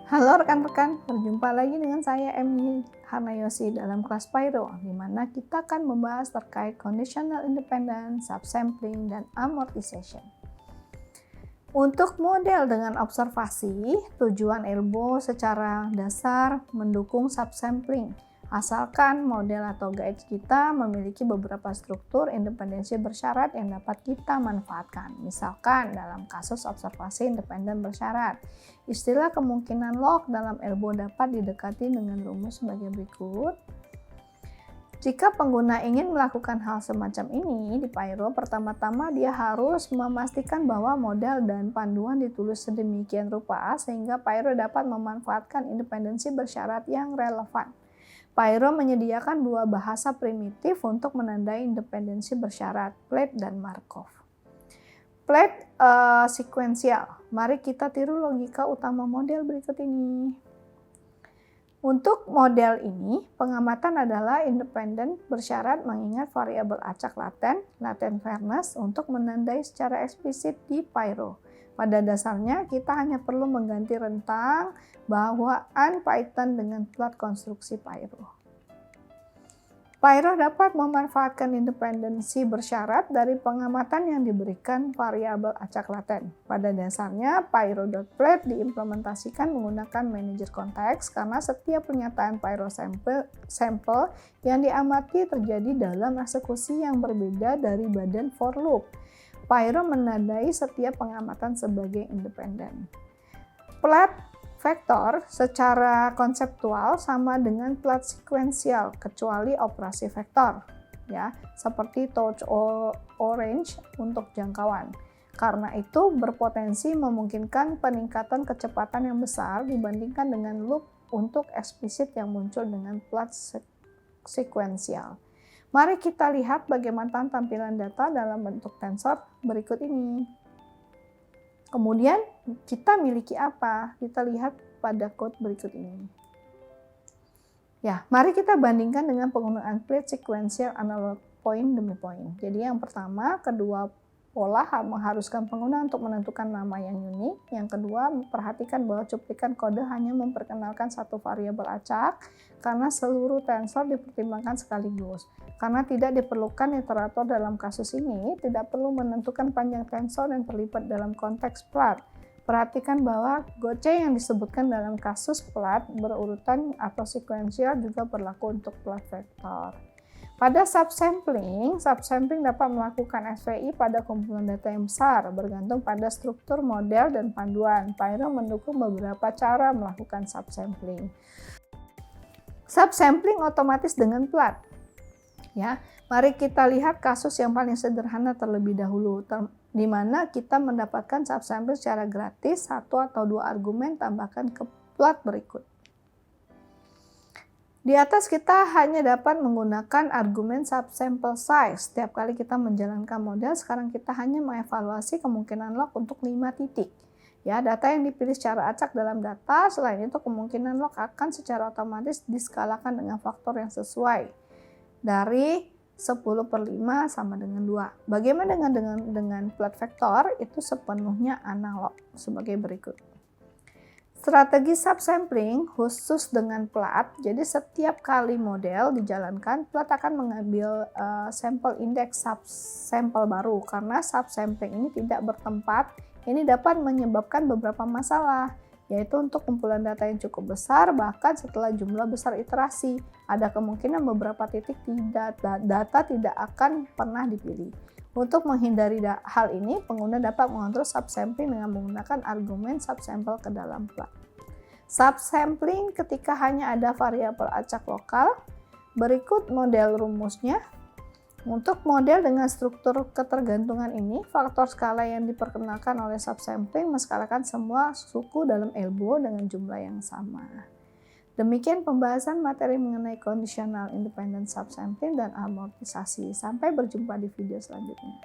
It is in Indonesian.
Halo rekan-rekan, berjumpa lagi dengan saya Emily Harnayosi dalam kelas Pyro, di mana kita akan membahas terkait conditional independence, subsampling, dan amortization. Untuk model dengan observasi, tujuan ilmu secara dasar mendukung subsampling, asalkan model atau guide kita memiliki beberapa struktur independensi bersyarat yang dapat kita manfaatkan. Misalkan dalam kasus observasi independen bersyarat, istilah kemungkinan log dalam elbow dapat didekati dengan rumus sebagai berikut. Jika pengguna ingin melakukan hal semacam ini di Pyro, pertama-tama dia harus memastikan bahwa model dan panduan ditulis sedemikian rupa sehingga Pyro dapat memanfaatkan independensi bersyarat yang relevan. Pyro menyediakan dua bahasa primitif untuk menandai independensi bersyarat, Plate dan Markov. Plate sekuensial. Mari kita tiru logika utama model berikut ini. Untuk model ini, pengamatan adalah independen bersyarat mengingat variabel acak laten fairness untuk menandai secara eksplisit di Pyro. Pada dasarnya, kita hanya perlu mengganti rentang bawaan Python dengan plot konstruksi Pyro. Pyro dapat memanfaatkan independensi bersyarat dari pengamatan yang diberikan variabel acak laten. Pada dasarnya, pyro.plate diimplementasikan menggunakan manajer konteks karena setiap pernyataan pyro sampel yang diamati terjadi dalam eksekusi yang berbeda dari badan for loop. Pyro menandai setiap pengamatan sebagai independen. Plate vektor secara konseptual sama dengan plot sekuensial kecuali operasi vektor, ya, seperti touch orange untuk jangkauan. Karena itu berpotensi memungkinkan peningkatan kecepatan yang besar dibandingkan dengan loop untuk eksplisit yang muncul dengan plot sekuensial. Mari kita lihat bagaimana tampilan data dalam bentuk tensor berikut ini. Kemudian kita miliki apa? Kita lihat pada code berikut ini. Ya, mari kita bandingkan dengan penggunaan plate sequential analog point demi point. Jadi yang pertama, kedua pola mengharuskan pengguna untuk menentukan nama yang unik. Yang kedua, perhatikan bahwa cuplikan kode hanya memperkenalkan satu variabel acak karena seluruh tensor dipertimbangkan sekaligus. Karena tidak diperlukan iterator dalam kasus ini, tidak perlu menentukan panjang tensor dan terlibat dalam konteks plat. Perhatikan bahwa goceng yang disebutkan dalam kasus plat berurutan atau sekuensial juga berlaku untuk plat vektor. Pada subsampling dapat melakukan SVI pada kumpulan data yang besar, bergantung pada struktur model dan panduan. Pyro mendukung beberapa cara melakukan subsampling. Subsampling otomatis dengan plat. Ya, mari kita lihat kasus yang paling sederhana terlebih dahulu, di mana kita mendapatkan subsampling secara gratis, satu atau dua argumen tambahkan ke plot berikut. Di atas kita hanya dapat menggunakan argumen subsample size. Setiap kali kita menjalankan model, sekarang kita hanya mengevaluasi kemungkinan log untuk 5 titik. Ya, data yang dipilih secara acak dalam data, selain itu kemungkinan log akan secara otomatis diskalakan dengan faktor yang sesuai. Dari 10/5 sama dengan 2. Bagaimana dengan plot vektor? Itu sepenuhnya analog sebagai berikut. Strategi subsampling khusus dengan plat, jadi setiap kali model dijalankan, plat akan mengambil sampel indeks subsampel baru. Karena subsampling ini tidak bertempat, ini dapat menyebabkan beberapa masalah, yaitu untuk kumpulan data yang cukup besar, bahkan setelah jumlah besar iterasi, ada kemungkinan beberapa titik data tidak akan pernah dipilih. Untuk menghindari hal ini, pengguna dapat mengontrol subsampling dengan menggunakan argumen subsample ke dalam plat. Subsampling ketika hanya ada variabel acak lokal. Berikut model rumusnya. Untuk model dengan struktur ketergantungan ini, faktor skala yang diperkenalkan oleh subsampling menskalakan semua suku dalam elbow dengan jumlah yang sama. Demikian pembahasan materi mengenai conditional independent subsampling dan amortisasi. Sampai berjumpa di video selanjutnya.